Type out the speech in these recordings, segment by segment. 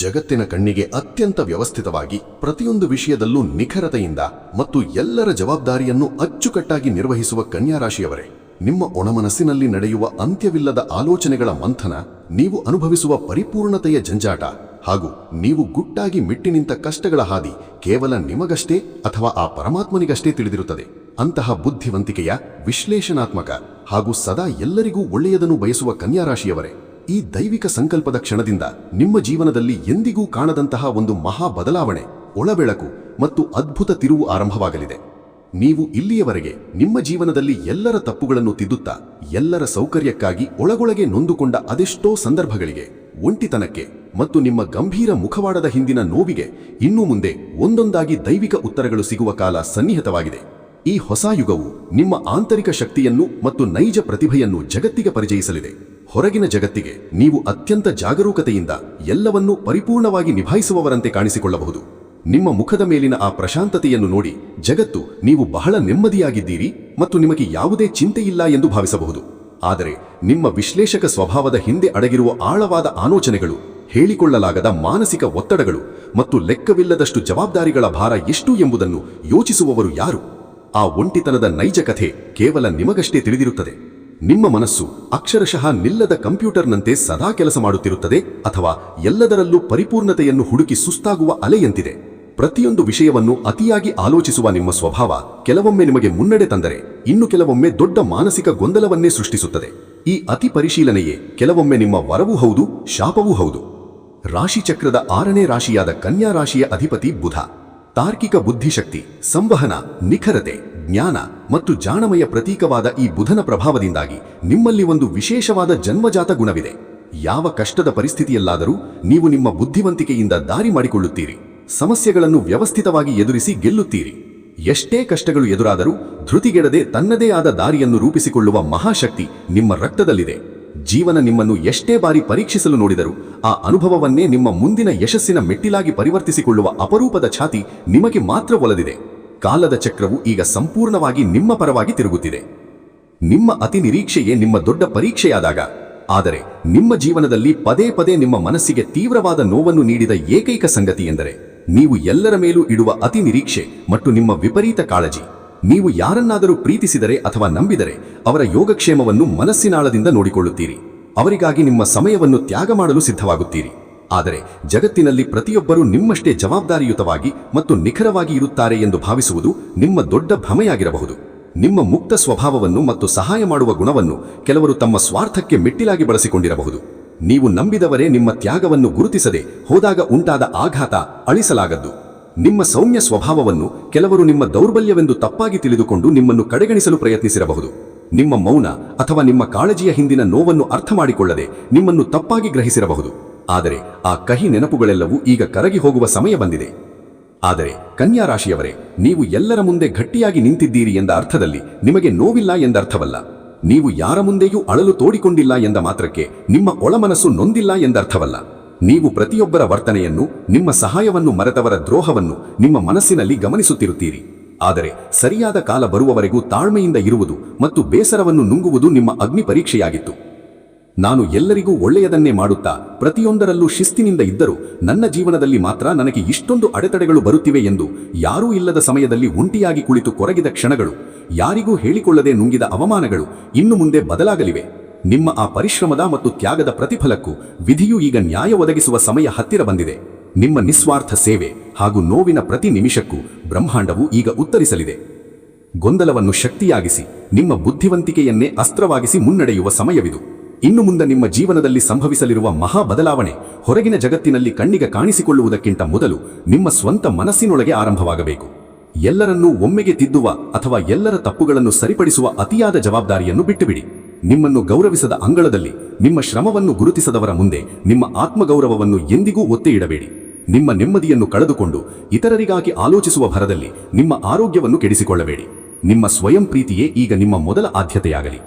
ಜಗತ್ತಿನ ಕಣ್ಣಿಗೆ ಅತ್ಯಂತ ವ್ಯವಸ್ಥಿತವಾಗಿ ಪ್ರತಿಯೊಂದು ವಿಷಯದಲ್ಲೂ ನಿಖರತೆಯಿಂದ ಮತ್ತು ಎಲ್ಲರ ಜವಾಬ್ದಾರಿಯನ್ನು ಅಚ್ಚುಕಟ್ಟಾಗಿ ನಿರ್ವಹಿಸುವ ಕನ್ಯಾ ರಾಶಿಯವರೇ, ನಿಮ್ಮ ಒಣಮನಸ್ಸಿನಲ್ಲಿ ನಡೆಯುವ ಅಂತ್ಯವಿಲ್ಲದ ಆಲೋಚನೆಗಳ ಮಂಥನ, ನೀವು ಅನುಭವಿಸುವ ಪರಿಪೂರ್ಣತೆಯ ಜಂಜಾಟ ಹಾಗೂ ನೀವು ಗುಟ್ಟಾಗಿ ಮಿಟ್ಟಿ ನಿಂತ ಕಷ್ಟಗಳ ಹಾದಿ ಕೇವಲ ನಿಮಗಷ್ಟೇ ಅಥವಾ ಆ ಪರಮಾತ್ಮನಿಗಷ್ಟೇ ತಿಳಿದಿರುತ್ತದೆ. ಅಂತಹ ಬುದ್ಧಿವಂತಿಕೆಯ, ವಿಶ್ಲೇಷಣಾತ್ಮಕ ಹಾಗೂ ಸದಾ ಎಲ್ಲರಿಗೂ ಒಳ್ಳೆಯದನ್ನು ಬಯಸುವ ಕನ್ಯಾ ರಾಶಿಯವರೇ, ಈ ದೈವಿಕ ಸಂಕಲ್ಪದ ಕ್ಷಣದಿಂದ ನಿಮ್ಮ ಜೀವನದಲ್ಲಿ ಎಂದಿಗೂ ಕಾಣದಂತಹ ಒಂದು ಮಹಾ ಬದಲಾವಣೆ, ಒಳಬೆಳಕು ಮತ್ತು ಅದ್ಭುತ ತಿರುವು ಆರಂಭವಾಗಲಿದೆ. ನೀವು ಇಲ್ಲಿಯವರೆಗೆ ನಿಮ್ಮ ಜೀವನದಲ್ಲಿ ಎಲ್ಲರ ತಪ್ಪುಗಳನ್ನು ತಿದ್ದುತ್ತಾ ಎಲ್ಲರ ಸೌಕರ್ಯಕ್ಕಾಗಿ ಒಳಗೊಳಗೆ ನೊಂದುಕೊಂಡ ಅದೆಷ್ಟೋ ಸಂದರ್ಭಗಳಿಗೆ, ಒಂಟಿತನಕ್ಕೆ ಮತ್ತು ನಿಮ್ಮ ಗಂಭೀರ ಮುಖವಾಡದ ಹಿಂದಿನ ನೋವಿಗೆ ಇನ್ನು ಮುಂದೆ ಒಂದೊಂದಾಗಿ ದೈವಿಕ ಉತ್ತರಗಳು ಸಿಗುವ ಕಾಲ ಸನ್ನಿಹಿತವಾಗಿದೆ. ಈ ಹೊಸ ಯುಗವು ನಿಮ್ಮ ಆಂತರಿಕ ಶಕ್ತಿಯನ್ನು ಮತ್ತು ನೈಜ ಪ್ರತಿಭೆಯನ್ನು ಜಗತ್ತಿಗೆ ಪರಿಚಯಿಸಲಿದೆ. ಹೊರಗಿನ ಜಗತ್ತಿಗೆ ನೀವು ಅತ್ಯಂತ ಜಾಗರೂಕತೆಯಿಂದ ಎಲ್ಲವನ್ನೂ ಪರಿಪೂರ್ಣವಾಗಿ ನಿಭಾಯಿಸುವವರಂತೆ ಕಾಣಿಸಿಕೊಳ್ಳಬಹುದು. ನಿಮ್ಮ ಮುಖದ ಮೇಲಿನ ಆ ಪ್ರಶಾಂತತೆಯನ್ನು ನೋಡಿ ಜಗತ್ತು ನೀವು ಬಹಳ ನೆಮ್ಮದಿಯಾಗಿದ್ದೀರಿ ಮತ್ತು ನಿಮಗೆ ಯಾವುದೇ ಚಿಂತೆಯಿಲ್ಲ ಎಂದು ಭಾವಿಸಬಹುದು. ಆದರೆ ನಿಮ್ಮ ವಿಶ್ಲೇಷಕ ಸ್ವಭಾವದ ಹಿಂದೆ ಅಡಗಿರುವ ಆಳವಾದ ಆಲೋಚನೆಗಳು, ಹೇಳಿಕೊಳ್ಳಲಾಗದ ಮಾನಸಿಕ ಒತ್ತಡಗಳು ಮತ್ತು ಲೆಕ್ಕವಿಲ್ಲದಷ್ಟು ಜವಾಬ್ದಾರಿಗಳ ಭಾರ ಎಷ್ಟು ಎಂಬುದನ್ನು ಯೋಚಿಸುವವರು ಯಾರು? ಆ ಒಂಟಿತನದ ನೈಜ ಕಥೆ ಕೇವಲ ನಿಮಗಷ್ಟೇ ತಿಳಿದಿರುತ್ತದೆ. ನಿಮ್ಮ ಮನಸ್ಸು ಅಕ್ಷರಶಃ ನಿಲ್ಲದ ಕಂಪ್ಯೂಟರ್ನಂತೆ ಸದಾ ಕೆಲಸ ಮಾಡುತ್ತಿರುತ್ತದೆ ಅಥವಾ ಎಲ್ಲದರಲ್ಲೂ ಪರಿಪೂರ್ಣತೆಯನ್ನು ಹುಡುಕಿ ಸುಸ್ತಾಗುವ ಅಲೆಯಂತಿದೆ. ಪ್ರತಿಯೊಂದು ವಿಷಯವನ್ನು ಅತಿಯಾಗಿ ಆಲೋಚಿಸುವ ನಿಮ್ಮ ಸ್ವಭಾವ ಕೆಲವೊಮ್ಮೆ ನಿಮಗೆ ಮುನ್ನಡೆ ತಂದರೆ, ಇನ್ನು ಕೆಲವೊಮ್ಮೆ ದೊಡ್ಡ ಮಾನಸಿಕ ಗೊಂದಲವನ್ನೇ ಸೃಷ್ಟಿಸುತ್ತದೆ. ಈ ಅತಿ ಪರಿಶೀಲನೆಯೇ ಕೆಲವೊಮ್ಮೆ ನಿಮ್ಮ ವರವೂ ಹೌದು, ಶಾಪವೂ ಹೌದು. ರಾಶಿಚಕ್ರದ 6ನೇ ರಾಶಿಯಾದ ಕನ್ಯಾ ರಾಶಿಯ ಅಧಿಪತಿ ಬುಧ. ತಾರ್ಕಿಕ ಬುದ್ಧಿಶಕ್ತಿ, ಸಂವಹನ, ನಿಖರತೆ, ಜ್ಞಾನ ಮತ್ತು ಜಾಣಮಯ ಪ್ರತೀಕವಾದ ಈ ಬುಧನ ಪ್ರಭಾವದಿಂದಾಗಿ ನಿಮ್ಮಲ್ಲಿ ಒಂದು ವಿಶೇಷವಾದ ಜನ್ಮಜಾತ ಗುಣವಿದೆ. ಯಾವ ಕಷ್ಟದ ಪರಿಸ್ಥಿತಿಯಲ್ಲಾದರೂ ನೀವು ನಿಮ್ಮ ಬುದ್ಧಿವಂತಿಕೆಯಿಂದ ದಾರಿ ಮಾಡಿಕೊಳ್ಳುತ್ತೀರಿ. ಸಮಸ್ಯೆಗಳನ್ನು ವ್ಯವಸ್ಥಿತವಾಗಿ ಎದುರಿಸಿ ಗೆಲ್ಲುತ್ತೀರಿ. ಎಷ್ಟೇ ಕಷ್ಟಗಳು ಎದುರಾದರೂ ಧೃತಿಗೆಡದೆ ತನ್ನದೇ ಆದ ದಾರಿಯನ್ನು ರೂಪಿಸಿಕೊಳ್ಳುವ ಮಹಾಶಕ್ತಿ ನಿಮ್ಮ ರಕ್ತದಲ್ಲಿದೆ. ಜೀವನ ನಿಮ್ಮನ್ನು ಎಷ್ಟೇ ಬಾರಿ ಪರೀಕ್ಷಿಸಲು ನೋಡಿದರೂ ಆ ಅನುಭವವನ್ನೇ ನಿಮ್ಮ ಮುಂದಿನ ಯಶಸ್ಸಿನ ಮೆಟ್ಟಿಲಾಗಿ ಪರಿವರ್ತಿಸಿಕೊಳ್ಳುವ ಅಪರೂಪದ ಛಾತಿ ನಿಮಗೆ ಮಾತ್ರ ಒಲಿದಿದೆ. ಕಾಲದ ಚಕ್ರವು ಈಗ ಸಂಪೂರ್ಣವಾಗಿ ನಿಮ್ಮ ಪರವಾಗಿ ತಿರುಗುತ್ತಿದೆ. ನಿಮ್ಮ ಅತಿ ನಿರೀಕ್ಷೆಯೇ ನಿಮ್ಮ ದೊಡ್ಡ ಪರೀಕ್ಷೆಯಾದಾಗ, ಆದರೆ ನಿಮ್ಮ ಜೀವನದಲ್ಲಿ ಪದೇ ಪದೇ ನಿಮ್ಮ ಮನಸ್ಸಿಗೆ ತೀವ್ರವಾದ ನೋವನ್ನು ನೀಡಿದ ಏಕೈಕ ಸಂಗತಿ ಎಂದರೆ ನೀವು ಎಲ್ಲರ ಮೇಲೂ ಇಡುವ ಅತಿ ನಿರೀಕ್ಷೆ ಮತ್ತು ನಿಮ್ಮ ವಿಪರೀತ ಕಾಳಜಿ. ನೀವು ಯಾರನ್ನಾದರೂ ಪ್ರೀತಿಸಿದರೆ ಅಥವಾ ನಂಬಿದರೆ ಅವರ ಯೋಗಕ್ಷೇಮವನ್ನು ಮನಸ್ಸಿನಾಳದಿಂದ ನೋಡಿಕೊಳ್ಳುತ್ತೀರಿ. ಅವರಿಗಾಗಿ ನಿಮ್ಮ ಸಮಯವನ್ನು ತ್ಯಾಗ ಮಾಡಲು ಸಿದ್ಧವಾಗುತ್ತೀರಿ. ಆದರೆ ಜಗತ್ತಿನಲ್ಲಿ ಪ್ರತಿಯೊಬ್ಬರೂ ನಿಮ್ಮಷ್ಟೇ ಜವಾಬ್ದಾರಿಯುತವಾಗಿ ಮತ್ತು ನಿಖರವಾಗಿ ಇರುತ್ತಾರೆ ಎಂದು ಭಾವಿಸುವುದು ನಿಮ್ಮ ದೊಡ್ಡ ಭ್ರಮೆಯಾಗಿರಬಹುದು. ನಿಮ್ಮ ಮುಕ್ತ ಸ್ವಭಾವವನ್ನು ಮತ್ತು ಸಹಾಯ ಮಾಡುವ ಗುಣವನ್ನು ಕೆಲವರು ತಮ್ಮ ಸ್ವಾರ್ಥಕ್ಕೆ ಮೆಟ್ಟಿಲಾಗಿ ಬಳಸಿಕೊಂಡಿರಬಹುದು. ನೀವು ನಂಬಿದವರೇ ನಿಮ್ಮ ತ್ಯಾಗವನ್ನು ಗುರುತಿಸದೆ ಹೋದಾಗ ಉಂಟಾದ ಆಘಾತ ಅಳಿಸಲಾಗದ್ದು. ನಿಮ್ಮ ಸೌಮ್ಯ ಸ್ವಭಾವವನ್ನು ಕೆಲವರು ನಿಮ್ಮ ದೌರ್ಬಲ್ಯವೆಂದು ತಪ್ಪಾಗಿ ತಿಳಿದುಕೊಂಡು ನಿಮ್ಮನ್ನು ಕಡೆಗಣಿಸಲು ಪ್ರಯತ್ನಿಸಿರಬಹುದು. ನಿಮ್ಮ ಮೌನ ಅಥವಾ ನಿಮ್ಮ ಕಾಳಜಿಯ ಹಿಂದಿನ ನೋವನ್ನು ಅರ್ಥ ಮಾಡಿಕೊಳ್ಳದೆ ನಿಮ್ಮನ್ನು ತಪ್ಪಾಗಿ ಗ್ರಹಿಸಿರಬಹುದು. ಆದರೆ ಆ ಕಹಿ ನೆನಪುಗಳೆಲ್ಲವೂ ಈಗ ಕರಗಿ ಹೋಗುವ ಸಮಯ ಬಂದಿದೆ. ಆದರೆ ಕನ್ಯಾ ರಾಶಿಯವರೇ, ನೀವು ಎಲ್ಲರ ಮುಂದೆ ಗಟ್ಟಿಯಾಗಿ ನಿಂತಿದ್ದೀರಿ ಎಂದ ಅರ್ಥದಲ್ಲಿ ನಿಮಗೆ ನೋವಿಲ್ಲ ಎಂದರ್ಥವಲ್ಲ. ನೀವು ಯಾರ ಮುಂದೆಯೂ ಅಳಲು ತೋಡಿಕೊಂಡಿಲ್ಲ ಎಂದ ಮಾತ್ರಕ್ಕೆ ನಿಮ್ಮ ಒಳಮನಸ್ಸು ನೊಂದಿಲ್ಲ ಎಂದರ್ಥವಲ್ಲ. ನೀವು ಪ್ರತಿಯೊಬ್ಬರ ವರ್ತನೆಯನ್ನು, ನಿಮ್ಮ ಸಹಾಯವನ್ನು ಮರೆತವರ ದ್ರೋಹವನ್ನು ನಿಮ್ಮ ಮನಸ್ಸಿನಲ್ಲಿ ಗಮನಿಸುತ್ತಿರುತ್ತೀರಿ. ಆದರೆ ಸರಿಯಾದ ಕಾಲ ಬರುವವರೆಗೂ ತಾಳ್ಮೆಯಿಂದ ಇರುವುದು ಮತ್ತು ಬೇಸರವನ್ನು ನುಂಗುವುದು ನಿಮ್ಮ ಅಗ್ನಿ ಪರೀಕ್ಷೆಯಾಗಿತ್ತು. ನಾನು ಎಲ್ಲರಿಗೂ ಒಳ್ಳೆಯದನ್ನೇ ಮಾಡುತ್ತಾ ಪ್ರತಿಯೊಂದರಲ್ಲೂ ಶಿಸ್ತಿನಿಂದ ಇದ್ದರೂ ನನ್ನ ಜೀವನದಲ್ಲಿ ಮಾತ್ರ ನನಗೆ ಇಷ್ಟೊಂದು ಅಡೆತಡೆಗಳು ಬರುತ್ತಿವೆ ಎಂದು ಯಾರೂ ಇಲ್ಲದ ಸಮಯದಲ್ಲಿ ಒಂಟಿಯಾಗಿ ಕುಳಿತು ಕೊರಗಿದ ಕ್ಷಣಗಳು, ಯಾರಿಗೂ ಹೇಳಿಕೊಳ್ಳದೆ ನುಂಗಿದ ಅವಮಾನಗಳು ಇನ್ನು ಮುಂದೆ ಬದಲಾಗಲಿವೆ. ನಿಮ್ಮ ಆ ಪರಿಶ್ರಮದ ಮತ್ತು ತ್ಯಾಗದ ಪ್ರತಿಫಲಕ್ಕೂ ವಿಧಿಯೂ ಈಗ ನ್ಯಾಯ ಒದಗಿಸುವ ಸಮಯ ಹತ್ತಿರ ಬಂದಿದೆ. ನಿಮ್ಮ ನಿಸ್ವಾರ್ಥ ಸೇವೆ ಹಾಗೂ ನೋವಿನ ಪ್ರತಿ ನಿಮಿಷಕ್ಕೂ ಬ್ರಹ್ಮಾಂಡವು ಈಗ ಉತ್ತರಿಸಲಿದೆ. ಗೊಂದಲವನ್ನು ಶಕ್ತಿಯಾಗಿಸಿ ನಿಮ್ಮ ಬುದ್ಧಿವಂತಿಕೆಯನ್ನೇ ಅಸ್ತ್ರವಾಗಿಸಿ ಮುನ್ನಡೆಯುವ ಸಮಯವಿದು. ಇನ್ನು ಮುಂದೆ ನಿಮ್ಮ ಜೀವನದಲ್ಲಿ ಸಂಭವಿಸಲಿರುವ ಮಹಾ ಬದಲಾವಣೆ ಹೊರಗಿನ ಜಗತ್ತಿನಲ್ಲಿ ಕಣ್ಣಿಗೆ ಕಾಣಿಸಿಕೊಳ್ಳುವುದಕ್ಕಿಂತ ಮೊದಲು ನಿಮ್ಮ ಸ್ವಂತ ಮನಸ್ಸಿನೊಳಗೆ ಆರಂಭವಾಗಬೇಕು. ಎಲ್ಲರನ್ನೂ ಒಮ್ಮೆಗೆ ತಿದ್ದುವ ಅಥವಾ ಎಲ್ಲರ ತಪ್ಪುಗಳನ್ನು ಸರಿಪಡಿಸುವ ಅತಿಯಾದ ಜವಾಬ್ದಾರಿಯನ್ನು ಬಿಟ್ಟುಬಿಡಿ. ನಿಮ್ಮನ್ನು ಗೌರವಿಸದ ಅಂಗಳದಲ್ಲಿ ನಿಮ್ಮ ಶ್ರಮವನ್ನು ಗುರುತಿಸದವರ ಮುಂದೆ ನಿಮ್ಮ ಆತ್ಮಗೌರವವನ್ನು ಎಂದಿಗೂ ಒತ್ತೆ ಇಡಬೇಡಿ. ನಿಮ್ಮ ನೆಮ್ಮದಿಯನ್ನು ಕಳೆದುಕೊಂಡು ಇತರರಿಗಾಗಿ ಆಲೋಚಿಸುವ ಭರದಲ್ಲಿ ನಿಮ್ಮ ಆರೋಗ್ಯವನ್ನು ಕೆಡಿಸಿಕೊಳ್ಳಬೇಡಿ. ನಿಮ್ಮ ಸ್ವಯಂ ಪ್ರೀತಿಯೇ ಈಗ ನಿಮ್ಮ ಮೊದಲ ಆದ್ಯತೆಯಾಗಲಿ.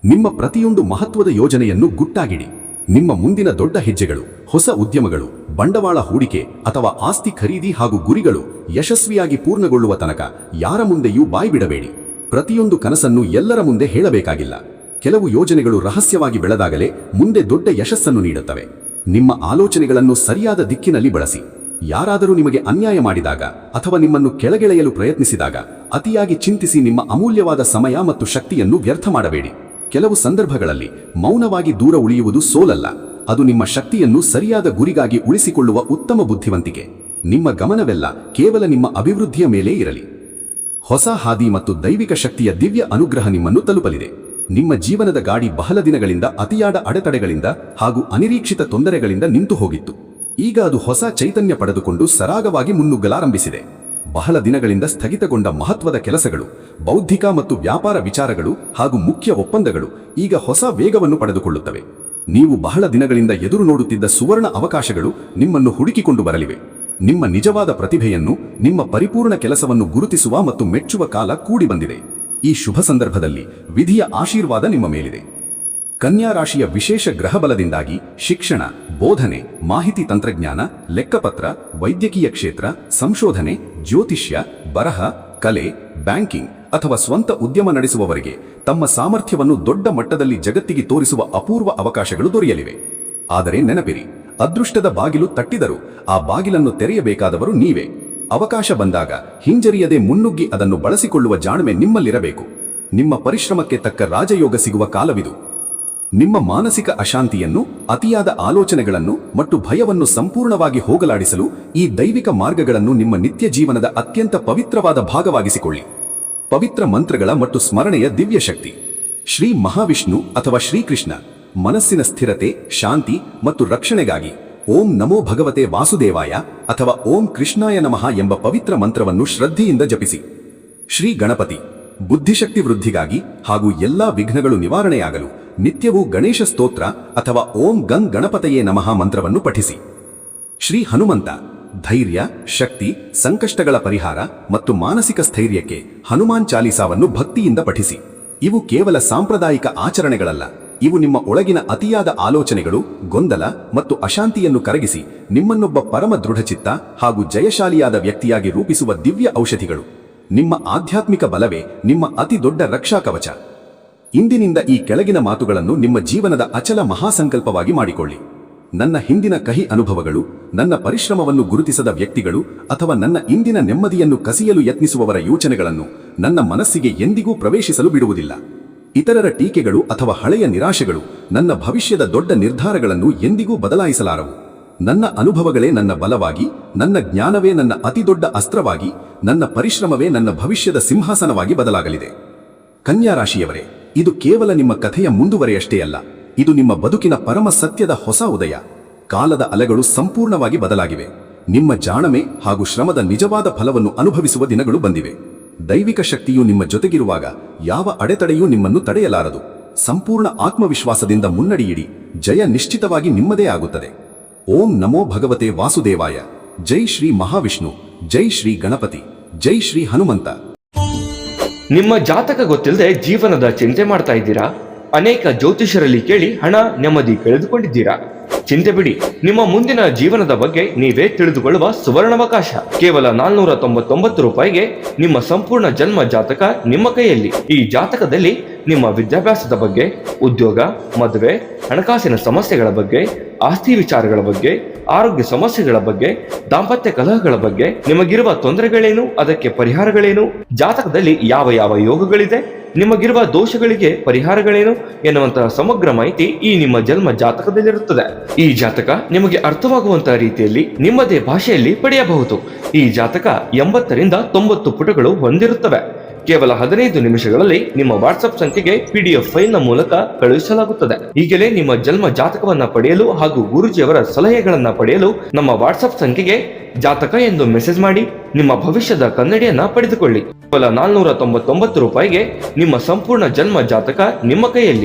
ನಿಮ್ಮ ಪ್ರತಿಯೊಂದು ಮಹತ್ವದ ಯೋಜನೆಯನ್ನು ಗುಟ್ಟಾಗಿಡಿ. ನಿಮ್ಮ ಮುಂದಿನ ದೊಡ್ಡ ಹೆಜ್ಜೆಗಳು, ಹೊಸ ಉದ್ಯಮಗಳು, ಬಂಡವಾಳ ಹೂಡಿಕೆ ಅಥವಾ ಆಸ್ತಿ ಖರೀದಿ ಹಾಗೂ ಗುರಿಗಳು ಯಶಸ್ವಿಯಾಗಿ ಪೂರ್ಣಗೊಳ್ಳುವ ತನಕ ಯಾರ ಮುಂದೆಯೂ ಬಾಯ್ಬಿಡಬೇಡಿ. ಪ್ರತಿಯೊಂದು ಕನಸನ್ನು ಎಲ್ಲರ ಮುಂದೆ ಹೇಳಬೇಕಾಗಿಲ್ಲ. ಕೆಲವು ಯೋಜನೆಗಳು ರಹಸ್ಯವಾಗಿ ಬೆಳೆದಾಗಲೇ ಮುಂದೆ ದೊಡ್ಡ ಯಶಸ್ಸನ್ನು ನೀಡುತ್ತವೆ. ನಿಮ್ಮ ಆಲೋಚನೆಗಳನ್ನು ಸರಿಯಾದ ದಿಕ್ಕಿನಲ್ಲಿ ಬಳಸಿ. ಯಾರಾದರೂ ನಿಮಗೆ ಅನ್ಯಾಯ ಮಾಡಿದಾಗ ಅಥವಾ ನಿಮ್ಮನ್ನು ಕೆಳಗೆಳೆಯಲು ಪ್ರಯತ್ನಿಸಿದಾಗ ಅತಿಯಾಗಿ ಚಿಂತಿಸಿ ನಿಮ್ಮ ಅಮೂಲ್ಯವಾದ ಸಮಯ ಮತ್ತು ಶಕ್ತಿಯನ್ನು ವ್ಯರ್ಥ ಮಾಡಬೇಡಿ. ಕೆಲವು ಸಂದರ್ಭಗಳಲ್ಲಿ ಮೌನವಾಗಿ ದೂರ ಉಳಿಯುವುದು ಸೋಲಲ್ಲ, ಅದು ನಿಮ್ಮ ಶಕ್ತಿಯನ್ನು ಸರಿಯಾದ ಗುರಿಗಾಗಿ ಉಳಿಸಿಕೊಳ್ಳುವ ಉತ್ತಮ ಬುದ್ಧಿವಂತಿಕೆ. ನಿಮ್ಮ ಗಮನವೆಲ್ಲ ಕೇವಲ ನಿಮ್ಮ ಅಭಿವೃದ್ಧಿಯ ಮೇಲೆ ಇರಲಿ. ಹೊಸ ಹಾದಿ ಮತ್ತು ದೈವಿಕ ಶಕ್ತಿಯ ದಿವ್ಯ ಅನುಗ್ರಹ ನಿಮ್ಮನ್ನು ತಲುಪಲಿದೆ. ನಿಮ್ಮ ಜೀವನದ ಗಾಡಿ ಬಹಳ ದಿನಗಳಿಂದ ಅತಿಯಾದ ಅಡೆತಡೆಗಳಿಂದ ಹಾಗೂ ಅನಿರೀಕ್ಷಿತ ತೊಂದರೆಗಳಿಂದ ನಿಂತು ಹೋಗಿತ್ತು. ಈಗ ಅದು ಹೊಸ ಚೈತನ್ಯ ಪಡೆದುಕೊಂಡು ಸರಾಗವಾಗಿ ಮುನ್ನುಗ್ಗಲಾರಂಭಿಸಿದೆ. ಬಹಳ ದಿನಗಳಿಂದ ಸ್ಥಗಿತಗೊಂಡ ಮಹತ್ವದ ಕೆಲಸಗಳು, ಬೌದ್ಧಿಕ ಮತ್ತು ವ್ಯಾಪಾರ ವಿಚಾರಗಳು ಹಾಗೂ ಮುಖ್ಯ ಒಪ್ಪಂದಗಳು ಈಗ ಹೊಸ ವೇಗವನ್ನು ಪಡೆದುಕೊಳ್ಳುತ್ತವೆ. ನೀವು ಬಹಳ ದಿನಗಳಿಂದ ಎದುರು ನೋಡುತ್ತಿದ್ದ ಸುವರ್ಣ ಅವಕಾಶಗಳು ನಿಮ್ಮನ್ನು ಹುಡುಕಿಕೊಂಡು ಬರಲಿವೆ. ನಿಮ್ಮ ನಿಜವಾದ ಪ್ರತಿಭೆಯನ್ನು, ನಿಮ್ಮ ಪರಿಪೂರ್ಣ ಕೆಲಸವನ್ನು ಗುರುತಿಸುವ ಮತ್ತು ಮೆಚ್ಚುವ ಕಾಲ ಕೂಡಿ ಬಂದಿದೆ. ಈ ಶುಭ ಸಂದರ್ಭದಲ್ಲಿ ವಿಧಿಯ ಆಶೀರ್ವಾದ ನಿಮ್ಮ ಮೇಲಿದೆ. ಕನ್ಯಾ ರಾಶಿಯ ವಿಶೇಷ ಗ್ರಹಬಲದಿಂದಾಗಿ ಶಿಕ್ಷಣ, ಬೋಧನೆ, ಮಾಹಿತಿ ತಂತ್ರಜ್ಞಾನ, ಲೆಕ್ಕಪತ್ರ, ವೈದ್ಯಕೀಯ ಕ್ಷೇತ್ರ, ಸಂಶೋಧನೆ, ಜ್ಯೋತಿಷ್ಯ, ಬರಹ, ಕಲೆ, ಬ್ಯಾಂಕಿಂಗ್ ಅಥವಾ ಸ್ವಂತ ಉದ್ಯಮ ನಡೆಸುವವರಿಗೆ ತಮ್ಮ ಸಾಮರ್ಥ್ಯವನ್ನು ದೊಡ್ಡ ಮಟ್ಟದಲ್ಲಿ ಜಗತ್ತಿಗೆ ತೋರಿಸುವ ಅಪೂರ್ವ ಅವಕಾಶಗಳು ದೊರೆಯಲಿವೆ. ಆದರೆ ನೆನಪಿರಿ, ಅದೃಷ್ಟದ ಬಾಗಿಲು ತಟ್ಟಿದರೂ ಆ ಬಾಗಿಲನ್ನು ತೆರೆಯಬೇಕಾದವರು ನೀವೇ. ಅವಕಾಶ ಬಂದಾಗ ಹಿಂಜರಿಯದೆ ಮುನ್ನುಗ್ಗಿ ಅದನ್ನು ಬಳಸಿಕೊಳ್ಳುವ ಜಾಣ್ಮೆ ನಿಮ್ಮಲ್ಲಿರಬೇಕು. ನಿಮ್ಮ ಪರಿಶ್ರಮಕ್ಕೆ ತಕ್ಕ ರಾಜಯೋಗ ಸಿಗುವ ಕಾಲವಿದು. ನಿಮ್ಮ ಮಾನಸಿಕ ಅಶಾಂತಿಯನ್ನು, ಅತಿಯಾದ ಆಲೋಚನೆಗಳನ್ನು ಮತ್ತು ಭಯವನ್ನು ಸಂಪೂರ್ಣವಾಗಿ ಹೋಗಲಾಡಿಸಲು ಈ ದೈವಿಕ ಮಾರ್ಗಗಳನ್ನು ನಿಮ್ಮ ನಿತ್ಯ ಜೀವನದ ಅತ್ಯಂತ ಪವಿತ್ರವಾದ ಭಾಗವಾಗಿಸಿಕೊಳ್ಳಿ. ಪವಿತ್ರ ಮಂತ್ರಗಳ ಮತ್ತು ಸ್ಮರಣೆಯ ದಿವ್ಯ ಶಕ್ತಿ. ಶ್ರೀ ಮಹಾವಿಷ್ಣು ಅಥವಾ ಶ್ರೀಕೃಷ್ಣ ಮನಸ್ಸಿನ ಸ್ಥಿರತೆ, ಶಾಂತಿ ಮತ್ತು ರಕ್ಷಣೆಗಾಗಿ ಓಂ ನಮೋ ಭಗವತೆ ವಾಸುದೇವಾಯ ಅಥವಾ ಓಂ ಕೃಷ್ಣಾಯ ನಮಃ ಎಂಬ ಪವಿತ್ರ ಮಂತ್ರವನ್ನು ಶ್ರದ್ಧೆಯಿಂದ ಜಪಿಸಿ. ಶ್ರೀ ಗಣಪತಿ ಬುದ್ಧಿಶಕ್ತಿ ವೃದ್ಧಿಗಾಗಿ ಹಾಗೂ ಎಲ್ಲಾ ವಿಘ್ನಗಳು ನಿವಾರಣೆಯಾಗಲು ನಿತ್ಯವೂ ಗಣೇಶ ಸ್ತೋತ್ರ ಅಥವಾ ಓಂ ಗಂ ಗಣಪತಯೇ ನಮಃ ಮಂತ್ರವನ್ನು ಪಠಿಸಿ. ಶ್ರೀ ಹನುಮಂತ ಧೈರ್ಯ, ಶಕ್ತಿ, ಸಂಕಷ್ಟಗಳ ಪರಿಹಾರ ಮತ್ತು ಮಾನಸಿಕ ಸ್ಥೈರ್ಯಕ್ಕೆ ಹನುಮಾನ್ ಚಾಲೀಸಾವನ್ನು ಭಕ್ತಿಯಿಂದ ಪಠಿಸಿ. ಇವು ಕೇವಲ ಸಾಂಪ್ರದಾಯಿಕ ಆಚರಣೆಗಳಲ್ಲ, ಇವು ನಿಮ್ಮ ಒಳಗಿನ ಅತಿಯಾದ ಆಲೋಚನೆಗಳು, ಗೊಂದಲ ಮತ್ತು ಅಶಾಂತಿಯನ್ನು ಕರಗಿಸಿ ನಿಮ್ಮನ್ನೊಬ್ಬ ಪರಮ ದೃಢಚಿತ್ತ ಹಾಗೂ ಜಯಶಾಲಿಯಾದ ವ್ಯಕ್ತಿಯಾಗಿ ರೂಪಿಸುವ ದಿವ್ಯ ಔಷಧಿಗಳು. ನಿಮ್ಮ ಆಧ್ಯಾತ್ಮಿಕ ಬಲವೇ ನಿಮ್ಮ ಅತಿ ದೊಡ್ಡ ರಕ್ಷಾ ಕವಚ. ಇಂದಿನಿಂದ ಈ ಕೆಳಗಿನ ಮಾತುಗಳನ್ನು ನಿಮ್ಮ ಜೀವನದ ಅಚಲ ಮಹಾಸಂಕಲ್ಪವಾಗಿ ಮಾಡಿಕೊಳ್ಳಿ. ನನ್ನ ಹಿಂದಿನ ಕಹಿ ಅನುಭವಗಳು, ನನ್ನ ಪರಿಶ್ರಮವನ್ನು ಗುರುತಿಸದ ವ್ಯಕ್ತಿಗಳು ಅಥವಾ ನನ್ನ ಇಂದಿನ ನೆಮ್ಮದಿಯನ್ನು ಕಸಿಯಲು ಯತ್ನಿಸುವವರ ಯೋಚನೆಗಳನ್ನು ನನ್ನ ಮನಸ್ಸಿಗೆ ಎಂದಿಗೂ ಪ್ರವೇಶಿಸಲು ಬಿಡುವುದಿಲ್ಲ. ಇತರರ ಟೀಕೆಗಳು ಅಥವಾ ಹಳೆಯ ನಿರಾಶೆಗಳು ನನ್ನ ಭವಿಷ್ಯದ ದೊಡ್ಡ ನಿರ್ಧಾರಗಳನ್ನು ಎಂದಿಗೂ ಬದಲಾಯಿಸಲಾರವು. ನನ್ನ ಅನುಭವಗಳೇ ನನ್ನ ಬಲವಾಗಿ, ನನ್ನ ಜ್ಞಾನವೇ ನನ್ನ ಅತಿದೊಡ್ಡ ಅಸ್ತ್ರವಾಗಿ, ನನ್ನ ಪರಿಶ್ರಮವೇ ನನ್ನ ಭವಿಷ್ಯದ ಸಿಂಹಾಸನವಾಗಿ ಬದಲಾಗಲಿದೆ. ಕನ್ಯಾ ರಾಶಿಯವರೇ, ಇದು ಕೇವಲ ನಿಮ್ಮ ಕಥೆಯ ಮುಂದುವರೆಯಷ್ಟೇ ಅಲ್ಲ, ಇದು ನಿಮ್ಮ ಬದುಕಿನ ಪರಮ ಸತ್ಯದ ಹೊಸ ಉದಯ. ಕಾಲದ ಅಲೆಗಳು ಸಂಪೂರ್ಣವಾಗಿ ಬದಲಾಗಿವೆ. ನಿಮ್ಮ ಜಾಣಮೆ ಹಾಗೂ ಶ್ರಮದ ನಿಜವಾದ ಫಲವನ್ನು ಅನುಭವಿಸುವ ದಿನಗಳು ಬಂದಿವೆ. ದೈವಿಕ ಶಕ್ತಿಯು ನಿಮ್ಮ ಜೊತೆಗಿರುವಾಗ ಯಾವ ಅಡೆತಡೆಯೂ ನಿಮ್ಮನ್ನು ತಡೆಯಲಾರದು. ಸಂಪೂರ್ಣ ಆತ್ಮವಿಶ್ವಾಸದಿಂದ ಮುನ್ನಡೆಯಿಡಿ, ಜಯ ನಿಶ್ಚಿತವಾಗಿ ನಿಮ್ಮದೇ ಆಗುತ್ತದೆ. ಓಂ ನಮೋ ಭಗವತೆ ವಾಸುದೇವಾಯ. ಜೈ ಶ್ರೀ ಮಹಾವಿಷ್ಣು, ಜೈ ಶ್ರೀ ಗಣಪತಿ, ಜೈ ಶ್ರೀ ಹನುಮಂತ. ನಿಮ್ಮ ಜಾತಕ ಗೊತ್ತಿಲ್ಲದೆ ಜೀವನದ ಚಿಂತೆ ಮಾಡ್ತಾ ಇದ್ದೀರಾ? ಅನೇಕ ಜ್ಯೋತಿಷರಲ್ಲಿ ಕೇಳಿ ಹಣ, ನೆಮ್ಮದಿ ಕಳೆದುಕೊಂಡಿದ್ದೀರಾ? ಚಿಂತೆ ಬಿಡಿ, ನಿಮ್ಮ ಮುಂದಿನ ಜೀವನದ ಬಗ್ಗೆ ನೀವೇ ತಿಳಿದುಕೊಳ್ಳುವ ಸುವರ್ಣಾವಕಾಶ. ಕೇವಲ 499 ರೂಪಾಯಿಗೆ ನಿಮ್ಮ ಸಂಪೂರ್ಣ ಜನ್ಮ ಜಾತಕ ನಿಮ್ಮ ಕೈಯಲ್ಲಿ. ಈ ಜಾತಕದಲ್ಲಿ ನಿಮ್ಮ ವಿದ್ಯಾಭ್ಯಾಸದ ಬಗ್ಗೆ, ಉದ್ಯೋಗ, ಮದುವೆ, ಹಣಕಾಸಿನ ಸಮಸ್ಯೆಗಳ ಬಗ್ಗೆ, ಆಸ್ತಿ ವಿಚಾರಗಳ ಬಗ್ಗೆ, ಆರೋಗ್ಯ ಸಮಸ್ಯೆಗಳ ಬಗ್ಗೆ, ದಾಂಪತ್ಯ ಕಲಹಗಳ ಬಗ್ಗೆ, ನಿಮಗಿರುವ ತೊಂದರೆಗಳೇನು, ಅದಕ್ಕೆ ಪರಿಹಾರಗಳೇನು, ಜಾತಕದಲ್ಲಿ ಯಾವ ಯಾವ ಯೋಗಗಳಿದೆ, ನಿಮಗಿರುವ ದೋಷಗಳಿಗೆ ಪರಿಹಾರಗಳೇನು ಎನ್ನುವಂತಹ ಸಮಗ್ರ ಮಾಹಿತಿ ಈ ನಿಮ್ಮ ಜನ್ಮ ಜಾತಕದಲ್ಲಿರುತ್ತದೆ. ಈ ಜಾತಕ ನಿಮಗೆ ಅರ್ಥವಾಗುವಂತಹ ರೀತಿಯಲ್ಲಿ ನಿಮ್ಮದೇ ಭಾಷೆಯಲ್ಲಿ ಪಡೆಯಬಹುದು. ಈ ಜಾತಕ 80ರಿಂದ 90 ಪುಟಗಳು ಹೊಂದಿರುತ್ತವೆ. ಕೇವಲ 15 ನಿಮಿಷಗಳಲ್ಲಿ ನಿಮ್ಮ ವಾಟ್ಸ್ಆಪ್ ಸಂಖ್ಯೆಗೆ PDF ಫೈಲ್ನ ಮೂಲಕ ಕಳುಹಿಸಲಾಗುತ್ತದೆ. ಈಗಲೇ ನಿಮ್ಮ ಜನ್ಮ ಜಾತಕವನ್ನ ಪಡೆಯಲು ಹಾಗೂ ಗುರುಜಿಯವರ ಸಲಹೆಗಳನ್ನ ಪಡೆಯಲು ನಮ್ಮ ವಾಟ್ಸ್ಆಪ್ ಸಂಖ್ಯೆಗೆ ಜಾತಕ ಎಂದು ಮೆಸೇಜ್ ಮಾಡಿ ನಿಮ್ಮ ಭವಿಷ್ಯದ ಕನ್ನಡಿಯನ್ನ ಪಡೆದುಕೊಳ್ಳಿ. ಕೇವಲ 499 ರೂಪಾಯಿಗೆ ನಿಮ್ಮ ಸಂಪೂರ್ಣ ಜನ್ಮ ಜಾತಕ ನಿಮ್ಮ ಕೈಯಲ್ಲಿ.